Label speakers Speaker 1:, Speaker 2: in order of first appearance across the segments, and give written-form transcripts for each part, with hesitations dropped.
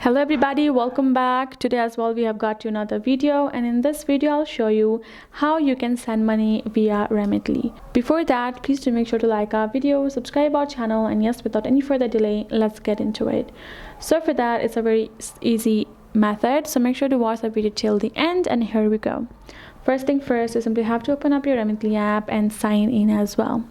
Speaker 1: Hello everybody, welcome back. Today as well we have got you another video, and in this video I'll show you how you can send money via Remitly. Before that, please do make sure to like our video, subscribe our channel, and yes, without any further delay, let's get into it. So for that, it's a very easy method, so make sure to watch the video till the end, and here we go. First thing first, you simply have to open up your Remitly app and sign in as well.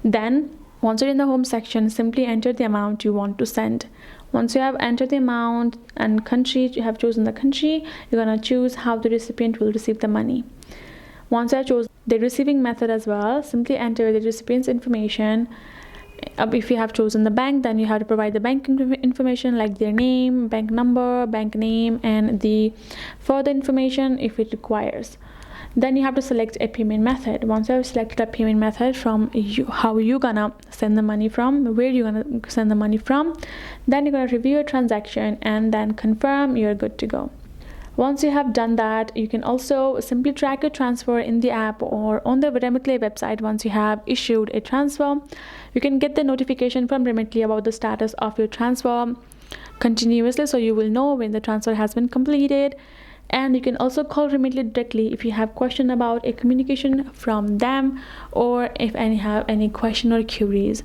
Speaker 1: Then once you're in the home section, simply enter the amount you want to send. Once you have entered the amount and country, you have chosen the country, you're going to choose how the recipient will receive the money. Once you have chosen the receiving method as well, simply enter the recipient's information. If you have chosen the bank, then you have to provide the bank information like their name, bank number, bank name, and the further information if it requires. Then you have to select a payment method. Once you have selected a payment method from how you gonna send the money from, where you're gonna send the money from, then you're gonna review your transaction and then confirm you're good to go. Once you have done that, you can also simply track your transfer in the app or on the Remitly website. Once you have issued a transfer, you can get the notification from Remitly about the status of your transfer continuously, so you will know when the transfer has been completed. And you can also call Remitly directly if you have question about a communication from them, or if have any question or queries.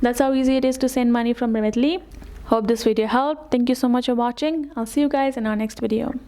Speaker 1: That's how easy it is to send money from Remitly. Hope this video helped. Thank you so much for watching. I'll see you guys in our next video.